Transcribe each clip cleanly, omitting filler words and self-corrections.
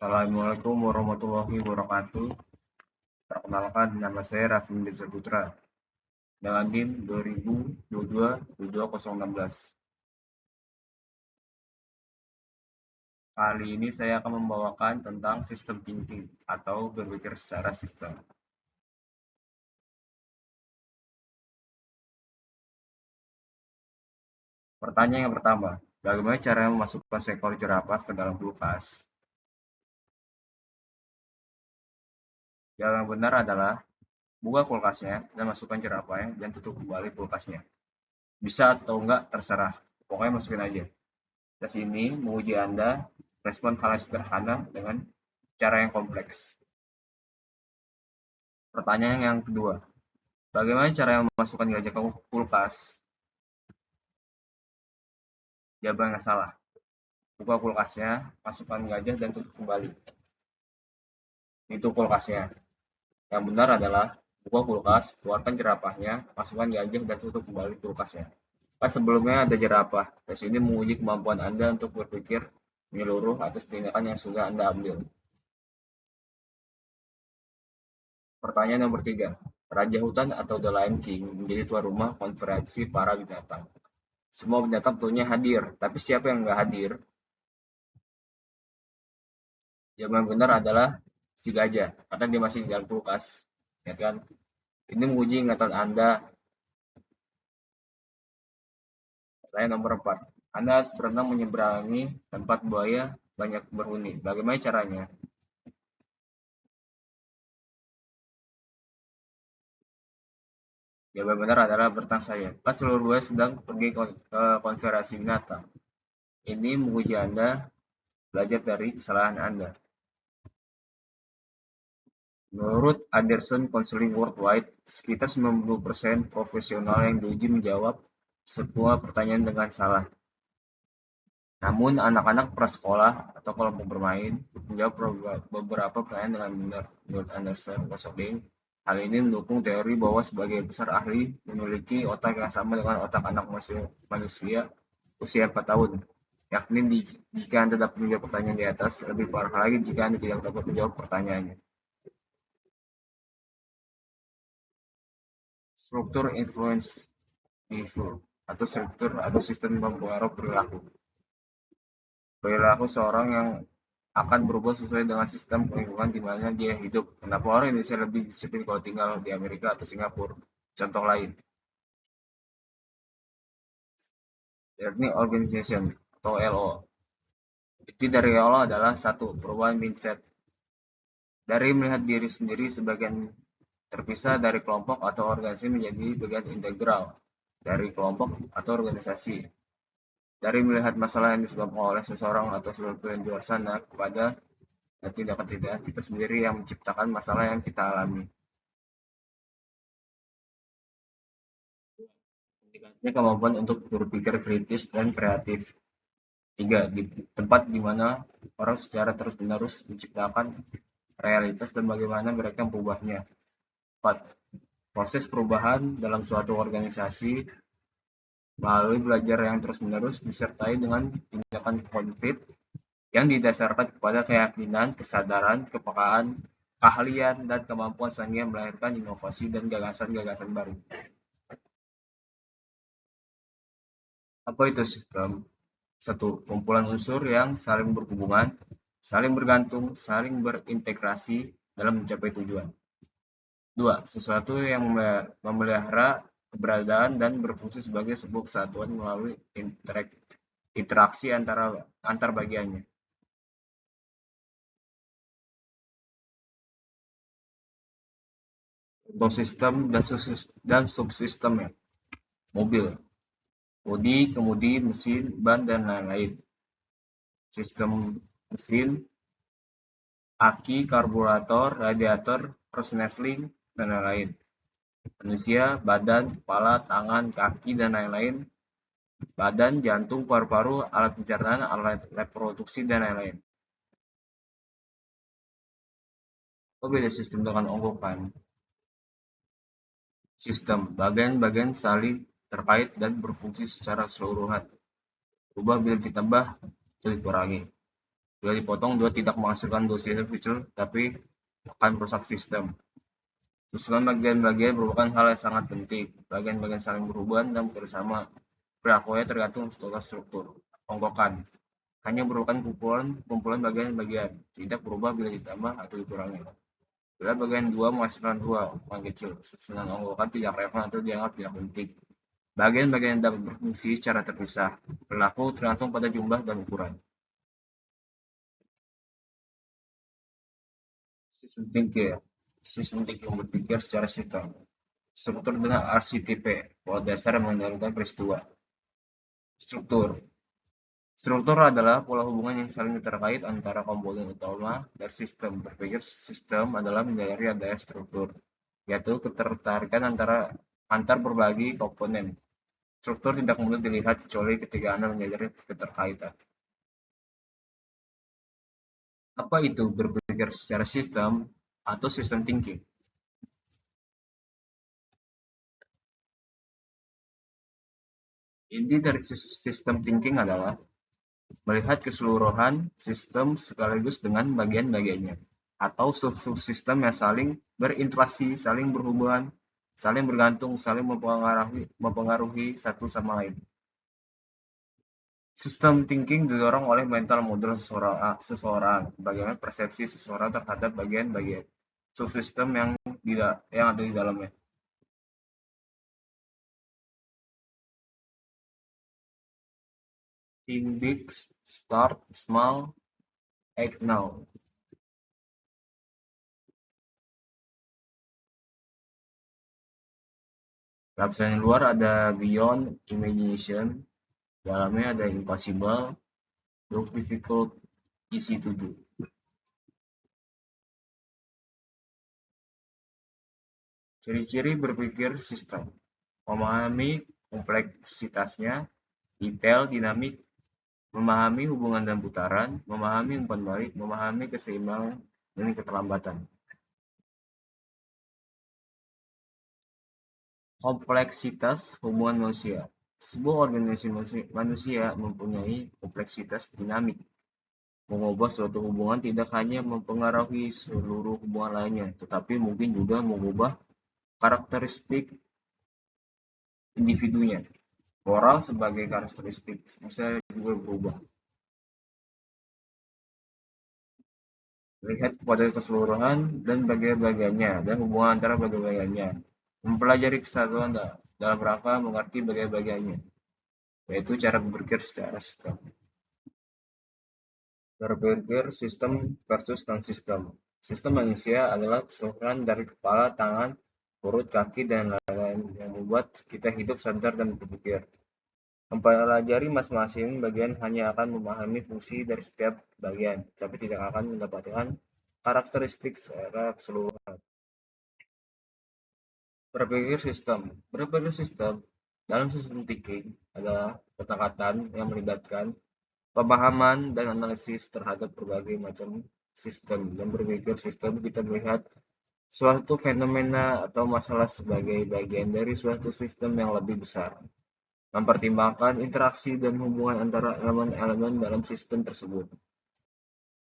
Assalamualaikum warahmatullahi wabarakatuh. Perkenalkan, nama saya Raffi Desa Putra dengan NIM 2022-72016. Kali ini saya akan membawakan tentang sistem thinking atau berpikir secara sistem. Pertanyaan yang pertama, bagaimana cara memasukkan seekor jerapah ke dalam kulkas? Jawaban yang benar adalah buka kulkasnya dan masukkan jerapahnya dan tutup kembali kulkasnya. Bisa atau enggak terserah, pokoknya masukin aja. Tes ini menguji Anda respon hal yang sederhana dengan cara yang kompleks. Pertanyaan yang kedua, bagaimana cara memasukkan gajah ke kulkas? Jawaban yang salah. Buka kulkasnya, masukkan gajah dan tutup kembali. Itu kulkasnya. Yang benar adalah buka kulkas, keluarkan jerapahnya, masukkan gajah dan tutup kembali kulkasnya. Pas sebelumnya ada jerapah. Tes ini menguji kemampuan Anda untuk berpikir menyeluruh atas tindakan yang sudah Anda ambil. Pertanyaan nomor 3. Raja hutan atau The Lion King menjadi tuan rumah konferensi para binatang. Semua binatang tentunya hadir, tapi siapa yang nggak hadir? Jawaban benar adalah si gajah, karena dia masih di dalam kulkas. Ya kan? Ini menguji ingatan Anda. Pertanyaan nomor 4. Anda berenang menyeberangi tempat buaya banyak berhuni. Bagaimana caranya? Jawaban benar adalah bertang saya. Pas seluruh buaya sedang pergi ke konservasi binatang. Ini menguji Anda belajar dari kesalahan Anda. Menurut Anderson Counseling Worldwide, sekitar 90% profesional yang diuji menjawab semua pertanyaan dengan salah. Namun, anak-anak prasekolah atau kelompok bermain menjawab beberapa pertanyaan dengan benar. Menurut Anderson Counseling, hal ini mendukung teori bahwa sebagian besar ahli memiliki otak yang sama dengan otak anak manusia usia 4 tahun. Yakni jika Anda dapat menjawab pertanyaan di atas, lebih parah lagi jika Anda tidak dapat menjawab pertanyaannya. Struktur influence behavior atau struktur atau sistem mempengaruhi perilaku. Perilaku seorang yang akan berubah sesuai dengan sistem lingkungan di mana dia hidup. Kenapa orang Indonesia lebih disiplin kalau tinggal di Amerika atau Singapura? Contoh lain, Learning Organization atau LO. Inti dari LO adalah satu, perubahan mindset. Dari melihat diri sendiri sebagian terpisah dari kelompok atau organisasi menjadi bagian integral dari kelompok atau organisasi. Dari melihat masalah yang disebabkan oleh seseorang atau sesuatu yang di luar sana kepada tindakan-tindakan kita sendiri yang menciptakan masalah yang kita alami. Tingkatnya kemampuan untuk berpikir kritis dan kreatif. 3. Di tempat di mana orang secara terus-menerus menciptakan realitas dan bagaimana mereka mengubahnya. 4. Proses perubahan dalam suatu organisasi melalui belajar yang terus-menerus disertai dengan tindakan konkret yang didasarkan kepada keyakinan, kesadaran, kepekaan, keahlian, dan kemampuan sehingga melahirkan inovasi dan gagasan-gagasan baru. Apa itu sistem? Satu, kumpulan unsur yang saling berhubungan, saling bergantung, saling berintegrasi dalam mencapai tujuan. Dua, sesuatu yang memelihara keberadaan dan berfungsi sebagai sebuah kesatuan melalui interaksi antar bagiannya. Untuk sistem dan subsistemnya. Mobil, bodi, kemudi, mesin, ban, dan lain-lain. Sistem mesin, aki, karburator, radiator, persneling, dan lain-lain. Manusia, badan, kepala, tangan, kaki, dan lain-lain. Badan, jantung, paru-paru, alat pencernaan, alat reproduksi, dan lain-lain. Apa beda sistem dengan onggokan? Sistem, bagian-bagian saling terkait dan berfungsi secara keseluruhan. Berubah bila ditambah atau dikurangi. Bila dipotong, dua tidak menghasilkan dua feature, tapi akan merusak sistem. Susunan bagian-bagian merupakan hal yang sangat penting. Bagian-bagian saling berhubungan dan bekerjasama. Perilakunya tergantung struktur. Ongkokan hanya merupakan kumpulan bagian-bagian, tidak berubah bila ditambah atau dikurangi. Bila bagian dua menghasilkan dua ukuran kecil, susunan ongkokan tidak relevan atau dianggap tidak penting. Bagian-bagian dapat berfungsi secara terpisah. Perilaku tergantung pada jumlah dan ukuran. Sistem thinking. Sistem thinking berpikir secara sistem. Struktur dengan RCTP, pola dasar yang mengendalikan peristiwa. Struktur. Struktur adalah pola hubungan yang saling terkait antara komponen utama dan sistem. Berpikir sistem adalah menyadari adanya struktur, yaitu ketertarikan antar berbagai komponen. Struktur tidak mudah dilihat kecuali ketika Anda menyadari keterkaitan. Apa itu berpikir secara sistem atau system thinking? Inti dari sistem thinking adalah melihat keseluruhan sistem sekaligus dengan bagian-bagiannya, atau subsistem yang saling berinteraksi, saling berhubungan, saling bergantung, saling mempengaruhi satu sama lain. Sistem thinking didorong oleh mental model seseorang, bagaimana persepsi seseorang terhadap bagian-bagian subsistem yang ada di dalamnya. Think big, start small, act now. Lapisan luar ada beyond imagination, dalamnya ada impossible, look difficult, easy to do. Ciri-ciri berpikir sistem: memahami kompleksitasnya, detail, dinamik, memahami hubungan dan putaran, memahami umpan balik, memahami keseimbangan dan keterlambatan. Kompleksitas hubungan manusia. Sebuah organisasi manusia mempunyai kompleksitas dinamik. Mengubah suatu hubungan tidak hanya mempengaruhi seluruh hubungan lainnya, tetapi mungkin juga mengubah karakteristik individunya. Moral sebagai karakteristik bisa juga berubah. Lihat pada keseluruhan dan bagian-bagiannya dan hubungan antara bagian-bagiannya. Mempelajari kesatuan dalam rangka mengerti bagian-bagiannya, yaitu cara berpikir secara sistem. Berpikir sistem versus non-sistem. Sistem manusia adalah keseluruhan dari kepala, tangan, perut, kaki, dan lain-lain yang membuat kita hidup, sadar, dan berpikir. Mempelajari masing-masing bagian hanya akan memahami fungsi dari setiap bagian, tapi tidak akan mendapatkan karakteristik secara keseluruhan. Berpikir sistem. Berpikir sistem dalam sistem thinking adalah pendekatan yang melibatkan pemahaman dan analisis terhadap berbagai macam sistem. Dan berpikir sistem, kita melihat suatu fenomena atau masalah sebagai bagian dari suatu sistem yang lebih besar, mempertimbangkan interaksi dan hubungan antara elemen-elemen dalam sistem tersebut.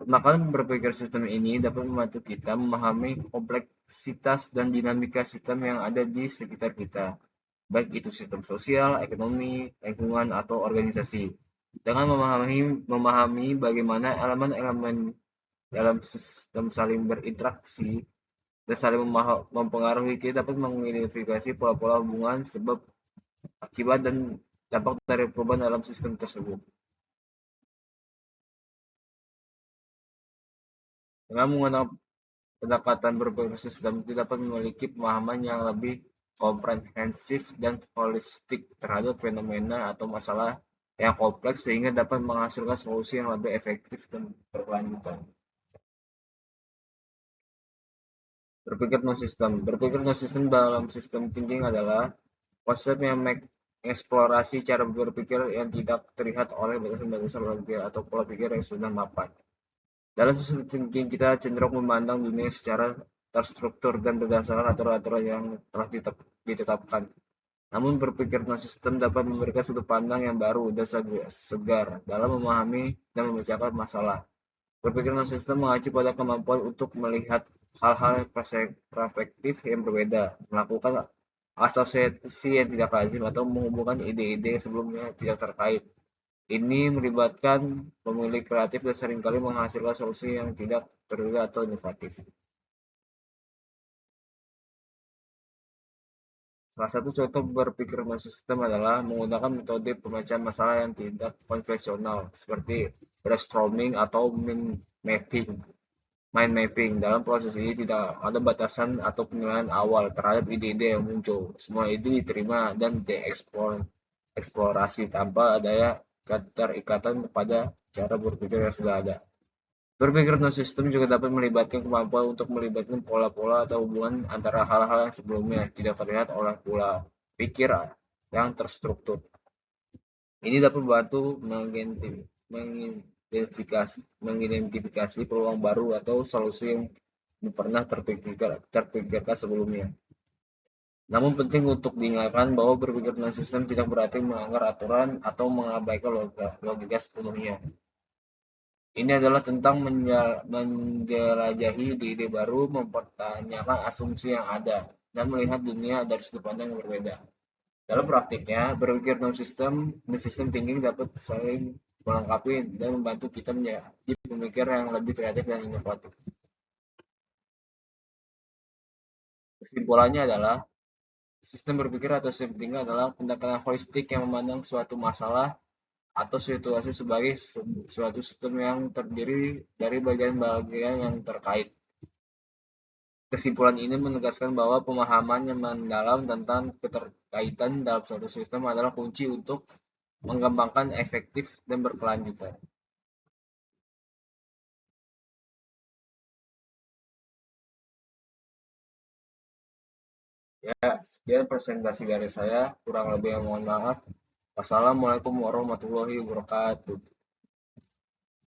Pendekatan berpikir sistem ini dapat membantu kita memahami kompleksitas dan dinamika sistem yang ada di sekitar kita, baik itu sistem sosial, ekonomi, lingkungan, atau organisasi. Dengan memahami bagaimana elemen-elemen dalam sistem saling berinteraksi dan saling mempengaruhi, kita dapat mengidentifikasi pola-pola hubungan, sebab, akibat, dan dampak dari perubahan dalam sistem tersebut. Dengan menggunakan pendekatan berpikir sistem, kita dapat memiliki pemahaman yang lebih komprehensif dan holistik terhadap fenomena atau masalah yang kompleks, sehingga dapat menghasilkan solusi yang lebih efektif dan berkelanjutan. Berpikir non-sistem. Berpikir non-sistem dalam sistem thinking adalah konsep yang mengeksplorasi cara berpikir yang tidak terlihat oleh batasan-batasan berpikir atau pola pikir yang sudah mapan. Dalam sistem thinking, kita cenderung memandang dunia secara terstruktur dan berdasarkan aturan-aturan yang telah ditetapkan. Namun berpikir non-sistem dapat memberikan sudut pandang yang baru dan segar dalam memahami dan memecahkan masalah. Berpikir non-sistem mengacu pada kemampuan untuk melihat hal-hal perspektif yang berbeda, melakukan asosiasi yang tidak lazim, atau menghubungkan ide-ide sebelumnya tidak terkait. Ini melibatkan pemilih kreatif dan seringkali menghasilkan solusi yang tidak terduga atau inovatif. Salah satu contoh berpikir non-sistem adalah menggunakan metode pemecahan masalah yang tidak konvensional, seperti brainstorming atau mapping. Mind mapping. Dalam proses ini tidak ada batasan atau penilaian awal terhadap ide-ide yang muncul. Semua ide diterima dan dieksplorasi tanpa adanya keterikatan pada cara berpikir yang sudah ada. Berpikir non-sistem juga dapat melibatkan kemampuan untuk melibatkan pola-pola atau hubungan antara hal-hal yang sebelumnya tidak terlihat oleh pola pikir yang terstruktur. Ini dapat membantu mengidentifikasi peluang baru atau solusi yang belum pernah terpikirkan sebelumnya. Namun penting untuk diingatkan bahwa berpikir non-sistem tidak berarti melanggar aturan atau mengabaikan logika sepenuhnya. Ini adalah tentang menjelajahi ide baru, mempertanyakan asumsi yang ada, dan melihat dunia dari sudut pandang yang berbeda. Dalam praktiknya, berpikir non-system thinking dapat saling melengkapi dan membantu kita menjadi pemikir yang lebih kreatif dan inovatif. Kesimpulannya adalah, sistem berpikir atau system thinking adalah pendekatan holistik yang memandang suatu masalah atau situasi sebagai suatu sistem yang terdiri dari bagian-bagian yang terkait. Kesimpulan ini menegaskan bahwa pemahaman yang mendalam tentang keterkaitan dalam suatu sistem adalah kunci untuk mengembangkan efektif dan berkelanjutan. Ya, sekian presentasi dari saya. Kurang lebih mohon maaf. Wassalamualaikum warahmatullahi wabarakatuh.